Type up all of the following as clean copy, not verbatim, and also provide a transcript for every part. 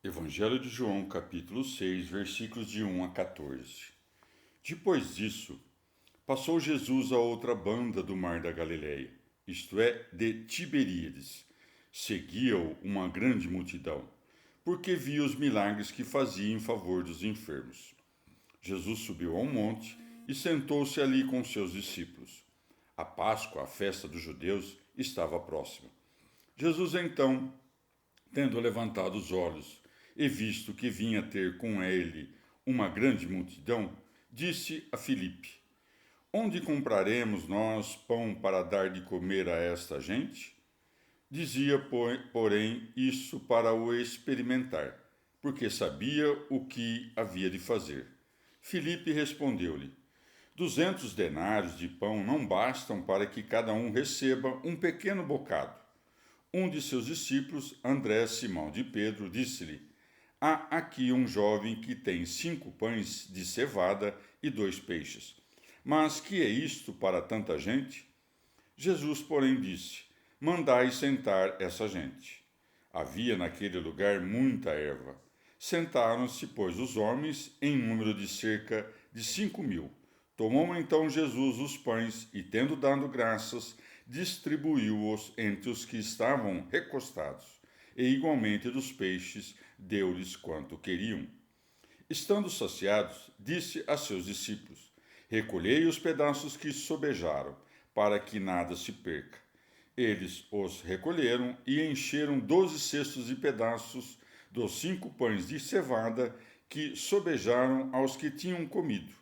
Evangelho de João, capítulo 6, versículos de 1 a 14. Depois disso, passou Jesus a outra banda do mar da Galileia, isto é, de Tiberíades. Seguia-o uma grande multidão, porque via os milagres que fazia em favor dos enfermos. Jesus subiu a um monte e sentou-se ali com seus discípulos. A Páscoa, a festa dos judeus, estava próxima. Jesus então, tendo levantado os olhos e visto que vinha ter com ele uma grande multidão, disse a Filipe: Onde compraremos nós pão para dar de comer a esta gente? Dizia, porém, isso para o experimentar, porque sabia o que havia de fazer. Filipe respondeu-lhe: 200 denários de pão não bastam para que cada um receba um pequeno bocado. Um de seus discípulos, André, Simão de Pedro, disse-lhe: Há aqui um jovem que tem 5 pães de cevada e 2 peixes. Mas que é isto para tanta gente? Jesus, porém, disse: Mandai sentar essa gente. Havia naquele lugar muita erva. Sentaram-se, pois, os homens, em número de cerca de 5.000. Tomou então Jesus os pães e, tendo dado graças, distribuiu-os entre os que estavam recostados, e igualmente dos peixes deu-lhes quanto queriam. Estando saciados, disse a seus discípulos: Recolhei os pedaços que sobejaram, para que nada se perca. Eles os recolheram e encheram 12 cestos de pedaços dos 5 pães de cevada que sobejaram aos que tinham comido.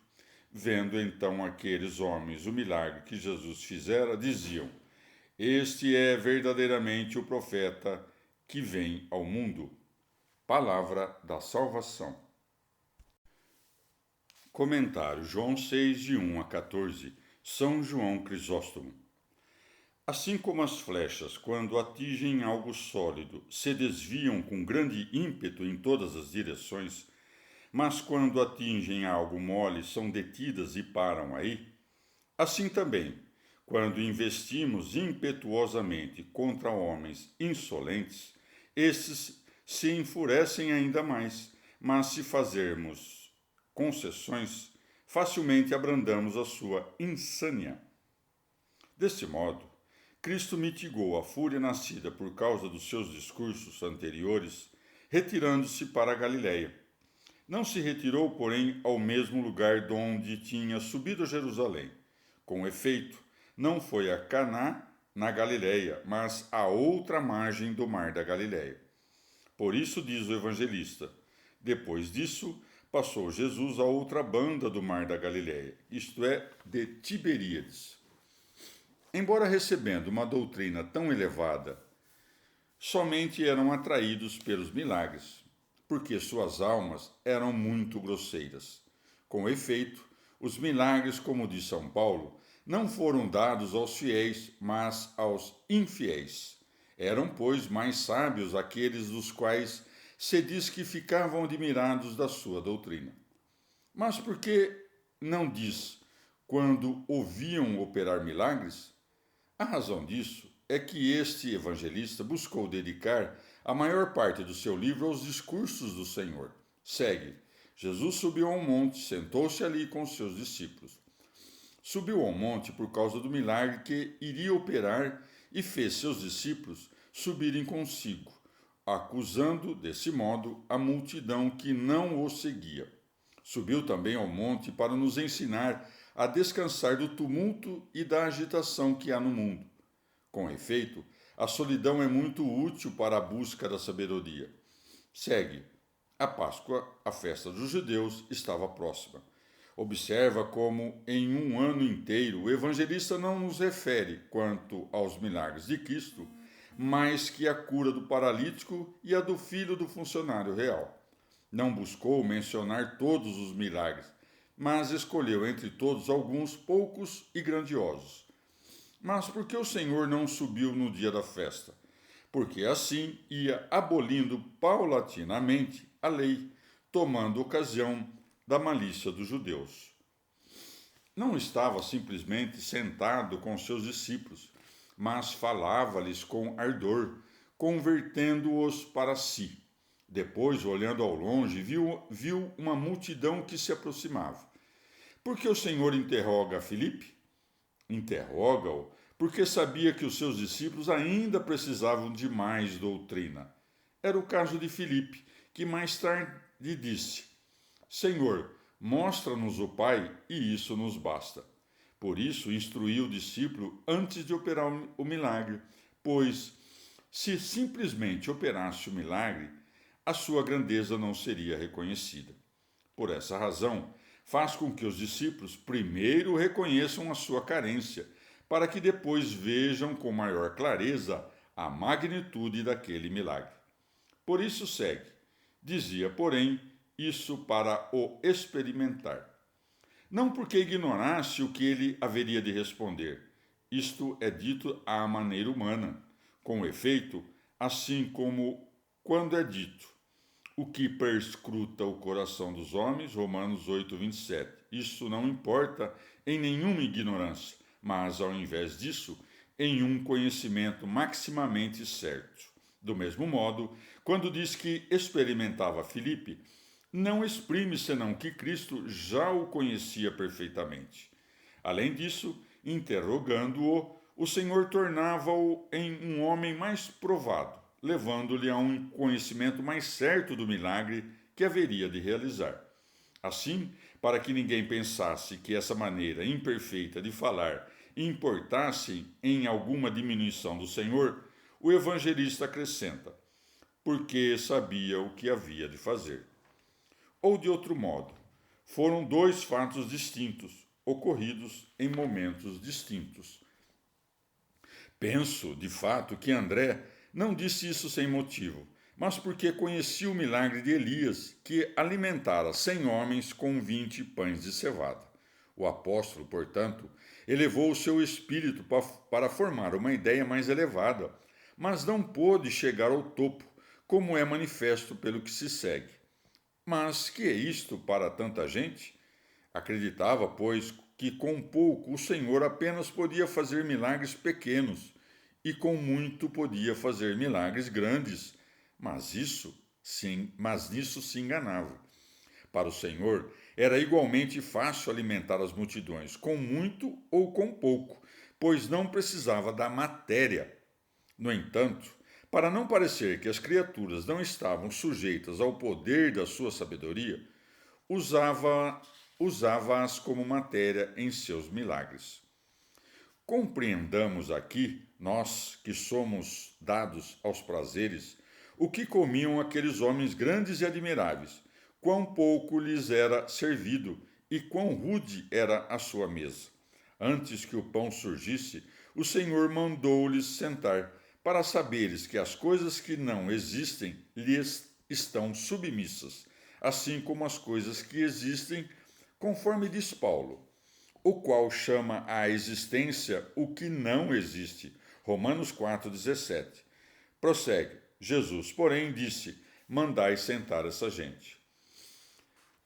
Vendo então aqueles homens o milagre que Jesus fizera, diziam: Este é verdadeiramente o profeta que vem ao mundo. Palavra da salvação. Comentário João 6, de 1 a 14. São João Crisóstomo. Assim como as flechas, quando atingem algo sólido, se desviam com grande ímpeto em todas as direções, mas quando atingem algo mole são detidas e param aí, assim também, quando investimos impetuosamente contra homens insolentes, esses se enfurecem ainda mais, mas se fazermos concessões, facilmente abrandamos a sua insânia. Deste modo, Cristo mitigou a fúria nascida por causa dos seus discursos anteriores, retirando-se para a Galiléia. Não se retirou, porém, ao mesmo lugar de onde tinha subido a Jerusalém. Com efeito, não foi a Caná, na Galiléia, mas à outra margem do mar da Galiléia. Por isso diz o evangelista: depois disso, passou Jesus a outra banda do mar da Galiléia, isto é, de Tiberíades. Embora recebendo uma doutrina tão elevada, somente eram atraídos pelos milagres, porque suas almas eram muito grosseiras. Com efeito, os milagres, como diz São Paulo, não foram dados aos fiéis, mas aos infiéis. Eram, pois, mais sábios aqueles dos quais se diz que ficavam admirados da sua doutrina. Mas por que não diz quando ouviam operar milagres? A razão disso é que este evangelista buscou dedicar a maior parte do seu livro aos discursos do Senhor. Segue. Jesus subiu a um monte, sentou-se ali com os seus discípulos. Subiu ao monte por causa do milagre que iria operar e fez seus discípulos subirem consigo, acusando, desse modo, a multidão que não o seguia. Subiu também ao monte para nos ensinar a descansar do tumulto e da agitação que há no mundo. Com efeito, a solidão é muito útil para a busca da sabedoria. Segue. A Páscoa, a festa dos judeus, estava próxima. Observa como, em um ano inteiro, o evangelista não nos refere quanto aos milagres de Cristo, mais que a cura do paralítico e a do filho do funcionário real. Não buscou mencionar todos os milagres, mas escolheu entre todos alguns poucos e grandiosos. Mas por que o Senhor não subiu no dia da festa? Porque assim ia abolindo paulatinamente a lei, tomando ocasião da malícia dos judeus. Não estava simplesmente sentado com seus discípulos, mas falava-lhes com ardor, convertendo-os para si. Depois, olhando ao longe, viu uma multidão que se aproximava. Por que o Senhor interroga Filipe? Interroga-o porque sabia que os seus discípulos ainda precisavam de mais doutrina. Era o caso de Filipe, que mais tarde disse: Senhor, mostra-nos o Pai e isso nos basta. Por isso, instruiu o discípulo antes de operar o milagre, pois, se simplesmente operasse o milagre, a sua grandeza não seria reconhecida. Por essa razão, faz com que os discípulos primeiro reconheçam a sua carência, para que depois vejam com maior clareza a magnitude daquele milagre. Por isso segue. Dizia, porém, isso para o experimentar. Não porque ignorasse o que ele haveria de responder. Isto é dito à maneira humana. Com efeito, assim como quando é dito, o que perscruta o coração dos homens, Romanos 8, 27. Isso não importa em nenhuma ignorância, mas, ao invés disso, em um conhecimento maximamente certo. Do mesmo modo, quando diz que experimentava Filipe, não exprime senão que Cristo já o conhecia perfeitamente. Além disso, interrogando-o, o Senhor tornava-o em um homem mais provado, levando-lhe a um conhecimento mais certo do milagre que haveria de realizar. Assim, para que ninguém pensasse que essa maneira imperfeita de falar importasse em alguma diminuição do Senhor, o evangelista acrescenta: porque sabia o que havia de fazer. Ou de outro modo, foram dois fatos distintos, ocorridos em momentos distintos. Penso, de fato, que André não disse isso sem motivo, mas porque conhecia o milagre de Elias, que alimentara 100 homens com 20 pães de cevada. O apóstolo, portanto, elevou o seu espírito para formar uma ideia mais elevada, mas não pôde chegar ao topo, como é manifesto pelo que se segue. Mas que é isto para tanta gente? Acreditava, pois, que com pouco o Senhor apenas podia fazer milagres pequenos e com muito podia fazer milagres grandes, mas nisso se enganava. Para o Senhor era igualmente fácil alimentar as multidões, com muito ou com pouco, pois não precisava da matéria. No entanto, para não parecer que as criaturas não estavam sujeitas ao poder da sua sabedoria, usava-as como matéria em seus milagres. Compreendamos aqui, nós que somos dados aos prazeres, o que comiam aqueles homens grandes e admiráveis, quão pouco lhes era servido e quão rude era a sua mesa. Antes que o pão surgisse, o Senhor mandou-lhes sentar, para saberes que as coisas que não existem lhes estão submissas, assim como as coisas que existem, conforme diz Paulo, o qual chama à existência o que não existe. Romanos 4,17. Prossegue. Jesus, porém, disse: mandai sentar essa gente.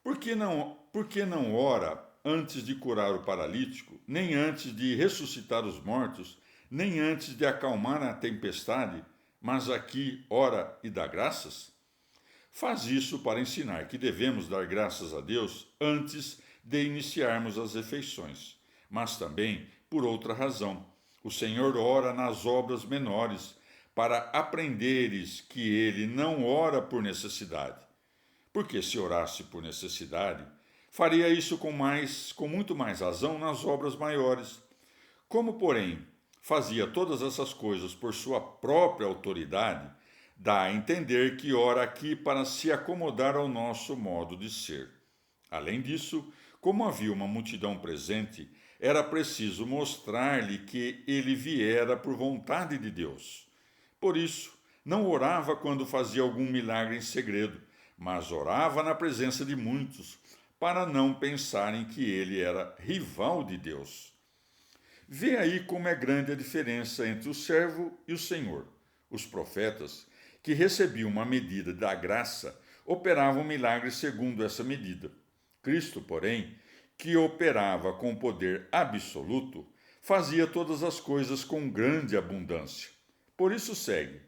Por que não ora antes de curar o paralítico, nem antes de ressuscitar os mortos, nem antes de acalmar a tempestade, mas aqui ora e dá graças? Faz isso para ensinar que devemos dar graças a Deus antes de iniciarmos as refeições, mas também por outra razão. O Senhor ora nas obras menores, para aprenderes que ele não ora por necessidade. Porque se orasse por necessidade, faria isso com muito mais razão nas obras maiores. Como, porém, fazia todas essas coisas por sua própria autoridade, dá a entender que ora aqui para se acomodar ao nosso modo de ser. Além disso, como havia uma multidão presente, era preciso mostrar-lhe que ele viera por vontade de Deus. Por isso, não orava quando fazia algum milagre em segredo, mas orava na presença de muitos, para não pensarem que ele era rival de Deus. Vê aí como é grande a diferença entre o servo e o Senhor. Os profetas, que recebiam uma medida da graça, operavam milagres segundo essa medida. Cristo, porém, que operava com poder absoluto, fazia todas as coisas com grande abundância. Por isso segue: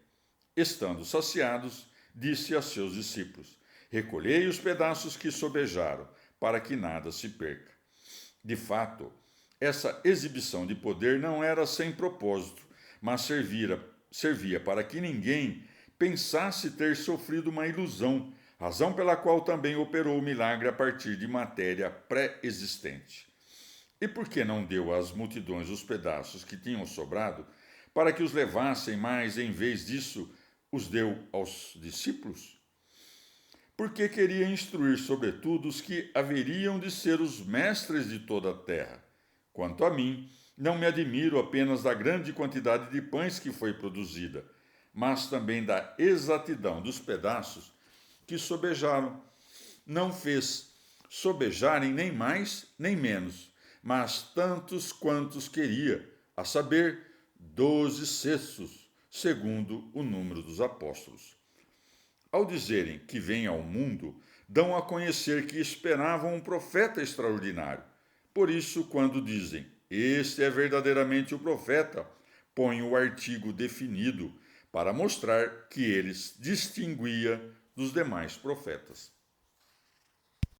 estando saciados, disse a seus discípulos: recolhei os pedaços que sobejaram, para que nada se perca. De fato, essa exibição de poder não era sem propósito, mas servia para que ninguém pensasse ter sofrido uma ilusão, razão pela qual também operou o milagre a partir de matéria pré-existente. E por que não deu às multidões os pedaços que tinham sobrado, para que os levassem, mas em vez disso os deu aos discípulos? Porque queria instruir, sobretudo, os que haveriam de ser os mestres de toda a terra. Quanto a mim, não me admiro apenas da grande quantidade de pães que foi produzida, mas também da exatidão dos pedaços que sobejaram. Não fez sobejarem nem mais nem menos, mas tantos quantos queria, a saber, 12 cestos, segundo o número dos apóstolos. Ao dizerem que vem ao mundo, dão a conhecer que esperavam um profeta extraordinário. Por isso, quando dizem, este é verdadeiramente o profeta, põem o artigo definido para mostrar que eles distinguia dos demais profetas.